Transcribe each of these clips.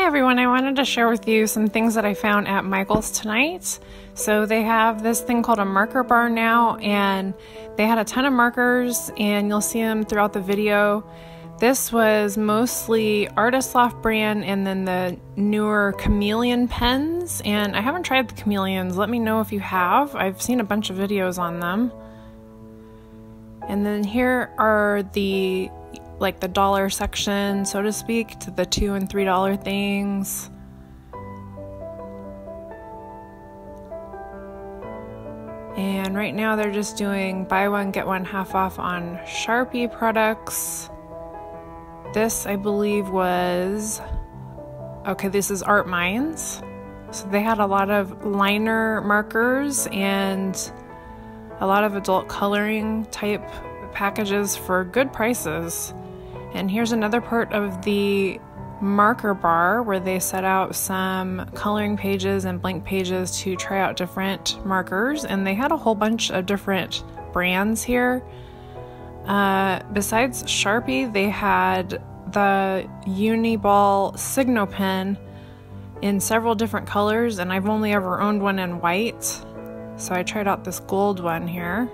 everyone, I wanted to share with you some things that I found at Michael's tonight. So they have this thing called a marker bar now, and they had a ton of markers, and you'll see them throughout the video. This was mostly Artist Loft brand and then the newer Chameleon pens, and I haven't tried the Chameleons. Let me know if you have. I've seen a bunch of videos on them. And then here are the the dollar section, so to speak, to the $2 and $3 things. And right now they're just doing buy one get one half off on Sharpie products. This I believe was this is Art Minds. So they had a lot of liner markers and a lot of adult coloring type packages for good prices. And here's another part of the marker bar where they set out some coloring pages and blank pages to try out different markers, and they had a whole bunch of different brands here. Besides Sharpie, they had the Uniball Signo pen in several different colors, and I've only ever owned one in white, so I tried out this gold one here.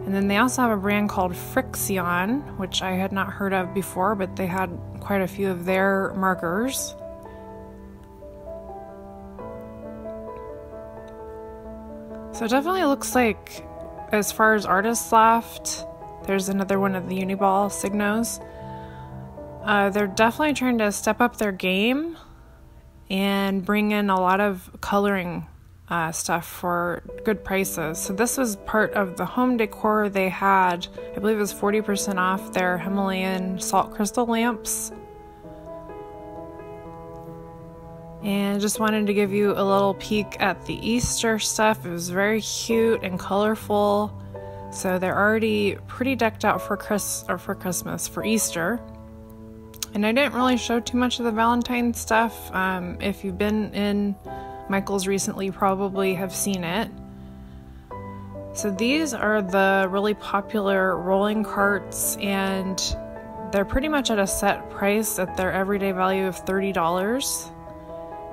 And then they also have a brand called Frixion, which I had not heard of before, but they had quite a few of their markers. So it definitely looks like, as far as Artist Loft, there's another one of the Uniball Signos. They're definitely trying to step up their game and bring in a lot of coloring stuff for good prices. So this was part of the home decor they had. I believe it was 40% off their Himalayan salt crystal lamps. And just wanted to give you a little peek at the Easter stuff. It was very cute and colorful. So they're already pretty decked out for for Easter. And I didn't really show too much of the Valentine's stuff. If you've been in Michael's recently, you probably have seen it. So these are the really popular rolling carts, and they're pretty much at a set price at their everyday value of $30.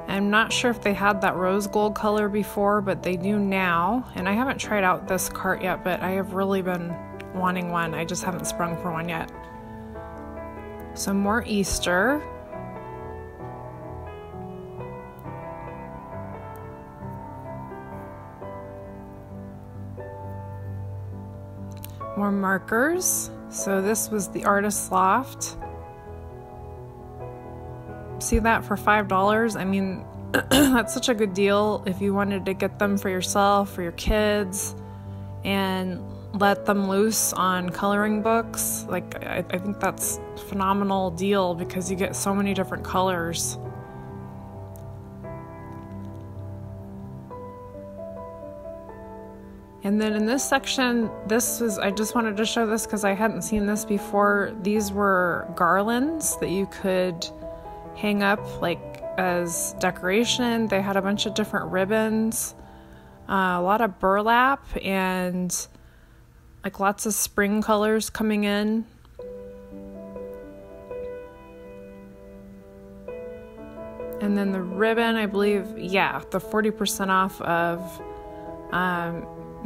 I'm not sure if they had that rose gold color before, but they do now. And I haven't tried out this cart yet, but I have really been wanting one. I just haven't sprung for one yet. So more Easter. More markers. So this was the Artist Loft. See that for $5? I mean, that's such a good deal if you wanted to get them for yourself, for your kids, and let them loose on coloring books. I think that's a phenomenal deal because you get so many different colors. And then in this section, I just wanted to show this because I hadn't seen this before. These were garlands that you could hang up as decoration. They had a bunch of different ribbons, a lot of burlap, and lots of spring colors coming in. And then the ribbon, I believe, the 40% off of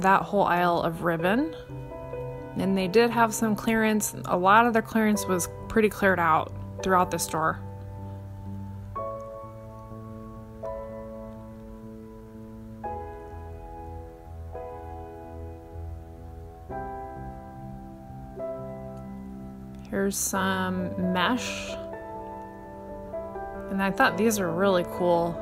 that whole aisle of ribbon. And they did have some clearance. A lot of their clearance was pretty cleared out throughout the store. Here's some mesh. And I thought these are really cool.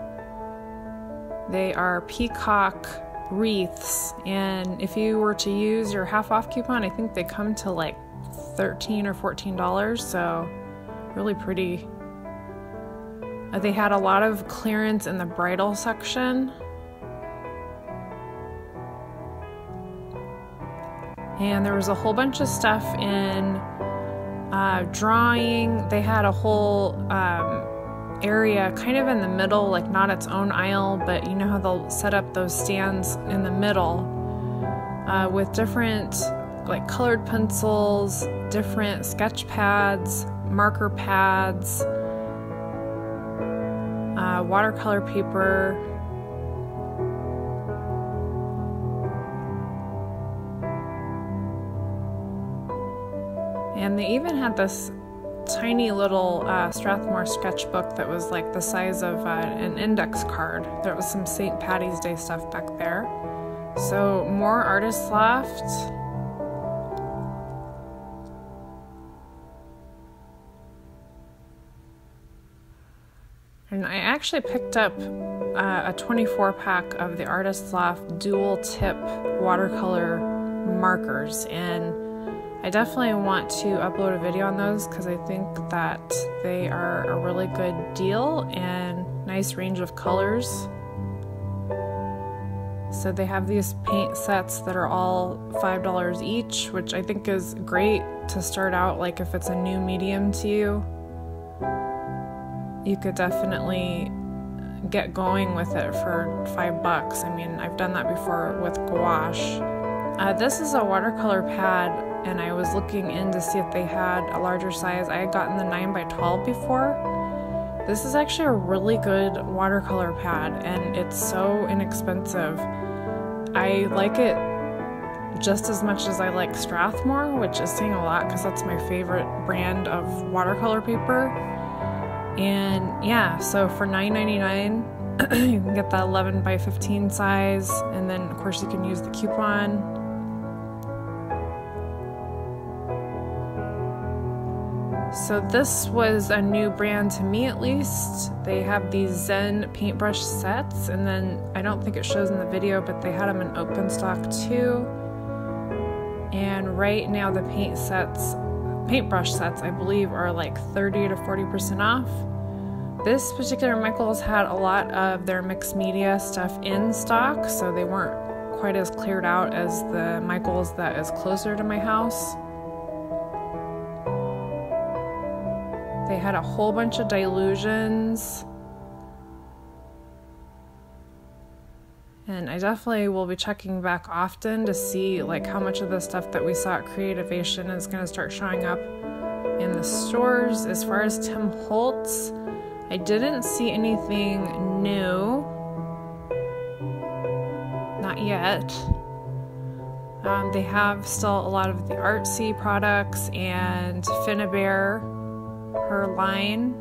They are Peacock Wreaths, and if you were to use your half off coupon, I think they come to $13 or $14, so really pretty. They had a lot of clearance in the bridal section. And there was a whole bunch of stuff in drawing. They had a whole area kind of in the middle, not its own aisle, but you know how they'll set up those stands in the middle with different colored pencils, different sketch pads, marker pads, watercolor paper. And they even had this tiny little Strathmore sketchbook that was like the size of an index card. There was some St. Patty's Day stuff back there. So more Artist Loft. And I actually picked up a 24 pack of the Artist Loft dual tip watercolor markers, and I definitely want to upload a video on those because I think that they are a really good deal and nice range of colors. So they have these paint sets that are all $5 each, which I think is great to start out, like if it's a new medium to you. You could definitely get going with it for $5. I mean, I've done that before with gouache. This is a watercolor pad, and I was looking in to see if they had a larger size. I had gotten the 9x12 before. This is actually a really good watercolor pad, and it's so inexpensive. I like it just as much as I like Strathmore, which is saying a lot because that's my favorite brand of watercolor paper. And yeah, so for $9.99 you can get that 11x15 size, and then of course you can use the coupon. So this was a new brand to me, at least. They have these Zen paintbrush sets, and then I don't think it shows in the video, but they had them in open stock too. And right now the paintbrush sets, I believe, are like 30 to 40% off. This particular Michaels had a lot of their mixed media stuff in stock, so they weren't quite as cleared out as the Michaels that is closer to my house. They had a whole bunch of dilutions. And I definitely will be checking back often to see like how much of the stuff that we saw at Creativation is going to start showing up in the stores. As far as Tim Holtz, I didn't see anything new. Not yet. They have still a lot of the artsy products and Finnabair, her line.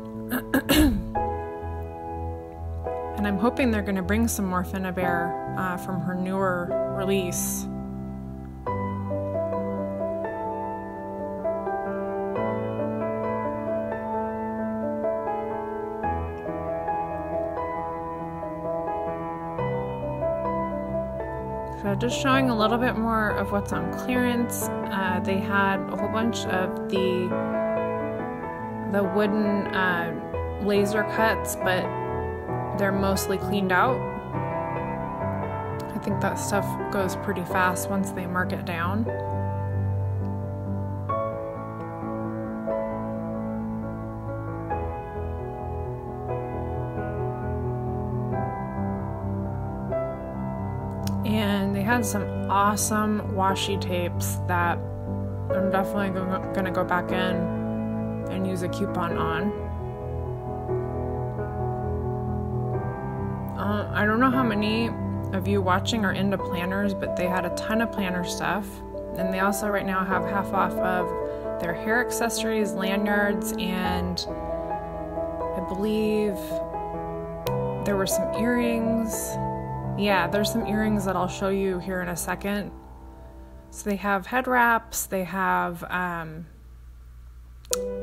And I'm hoping they're going to bring some more Finnabair from her newer release. So just showing a little bit more of what's on clearance. They had a whole bunch of the wooden laser cuts, but they're mostly cleaned out. I think that stuff goes pretty fast once they mark it down. And they had some awesome washi tapes that I'm definitely gonna go back in and use a coupon on. I don't know how many of you watching are into planners, but they had a ton of planner stuff. And they also right now have half off of their hair accessories, lanyards, and I believe there were some earrings. Yeah, there's some earrings that I'll show you here in a second. So they have head wraps, they have,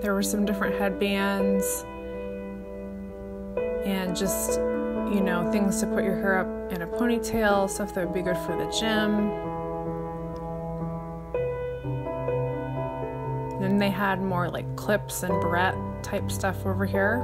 there were some different headbands, and just, you know, things to put your hair up in a ponytail, stuff that would be good for the gym. Then they had more like clips and barrette type stuff over here.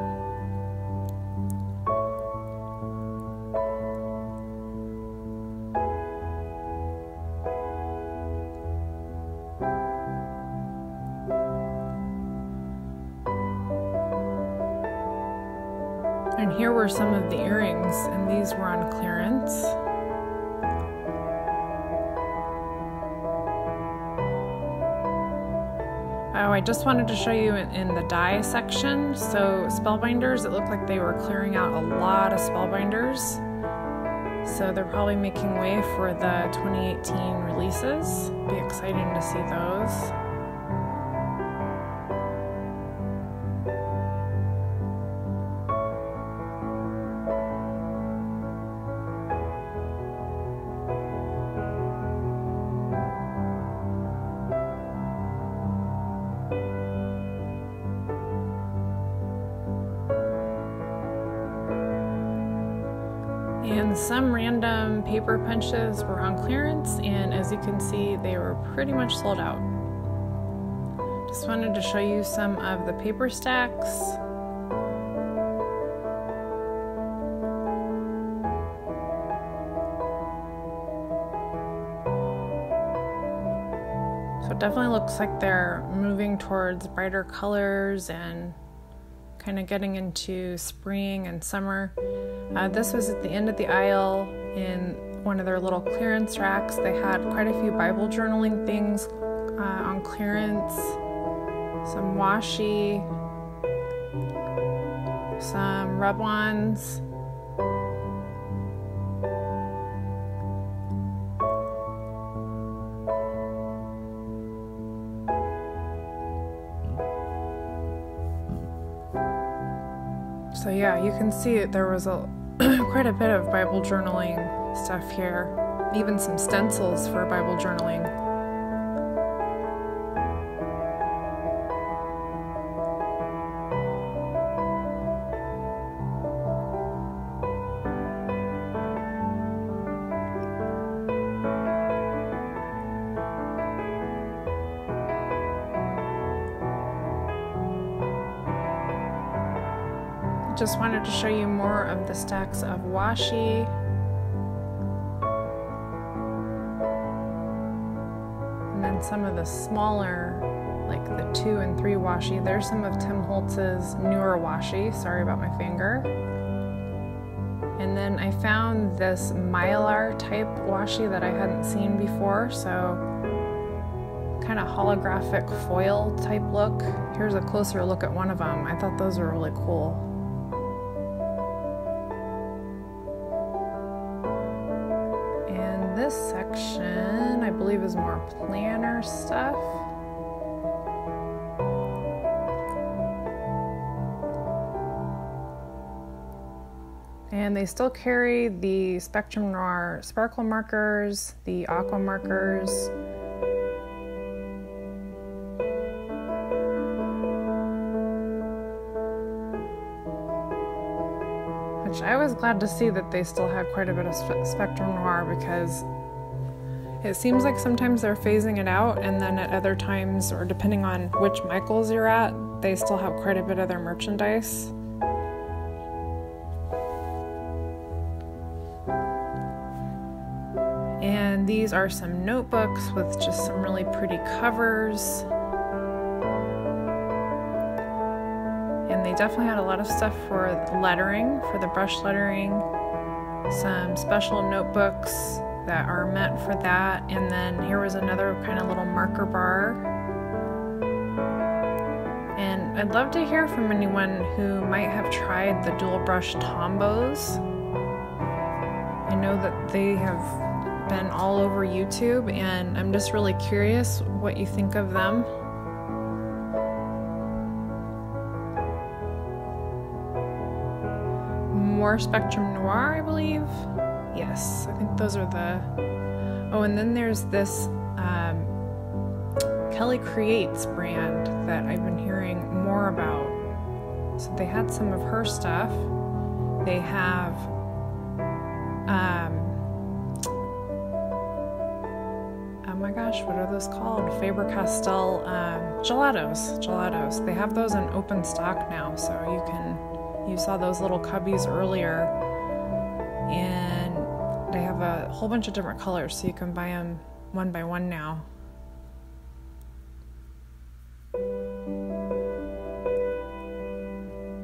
And here were some of the earrings, and these were on clearance. Oh, I just wanted to show you in the dye section. So Spellbinders, it looked like they were clearing out a lot of Spellbinders. So they're probably making way for the 2018 releases. Be exciting to see those. And some random paper punches were on clearance, and as you can see, they were pretty much sold out. Just wanted to show you some of the paper stacks. So it definitely looks like they're moving towards brighter colors and kind of getting into spring and summer. This was at the end of the aisle in one of their little clearance racks. They had quite a few Bible journaling things on clearance, some washi, some rub-ons. So yeah, you can see it. There was quite a bit of Bible journaling stuff here, even some stencils for Bible journaling. Just wanted to show you more of the stacks of washi. And then some of the smaller, like the 2 and 3 washi. There's some of Tim Holtz's newer washi. Sorry about my finger. And then I found this mylar type washi that I hadn't seen before. So kind of holographic foil type look. Here's a closer look at one of them. I thought those were really cool. This section, I believe, is more planner stuff. And they still carry the Spectrum Noir sparkle markers, the Aqua Markers, which I was glad to see that they still had quite a bit of Spectrum Noir, because it seems like sometimes they're phasing it out, and then at other times, or depending on which Michaels you're at, they still have quite a bit of their merchandise. And these are some notebooks with just some really pretty covers. And they definitely had a lot of stuff for lettering, for the brush lettering, some special notebooks that are meant for that, and then here was another kind of little marker bar. And I'd love to hear from anyone who might have tried the dual brush Tombos. I know that they have been all over YouTube, and I'm just really curious what you think of them. More Spectrum Noir, I believe. Yes, I think those are the... Oh, and then there's this Kelly Creates brand that I've been hearing more about. So they had some of her stuff. They have oh my gosh, what are those called? Faber-Castell Gelatos. They have those in open stock now, so you saw those little cubbies earlier, and they have a whole bunch of different colors, so you can buy them one by one now.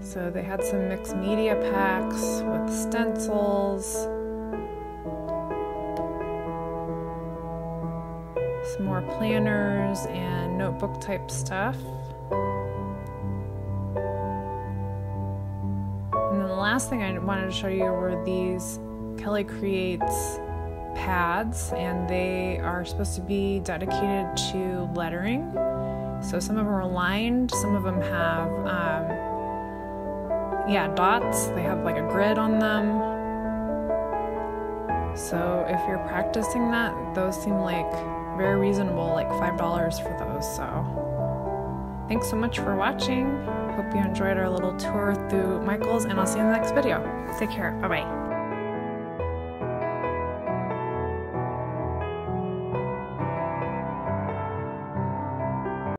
So they had some mixed media packs with stencils, Some more planners and notebook type stuff. And then the last thing I wanted to show you were these Kelly Creates pads, and they are supposed to be dedicated to lettering. So some of them are lined, some of them have dots. They have like a grid on them. So if you're practicing that, those seem like very reasonable, like $5 for those. So thanks so much for watching. Hope you enjoyed our little tour through Michael's, and I'll see you in the next video. Take care. Bye-bye.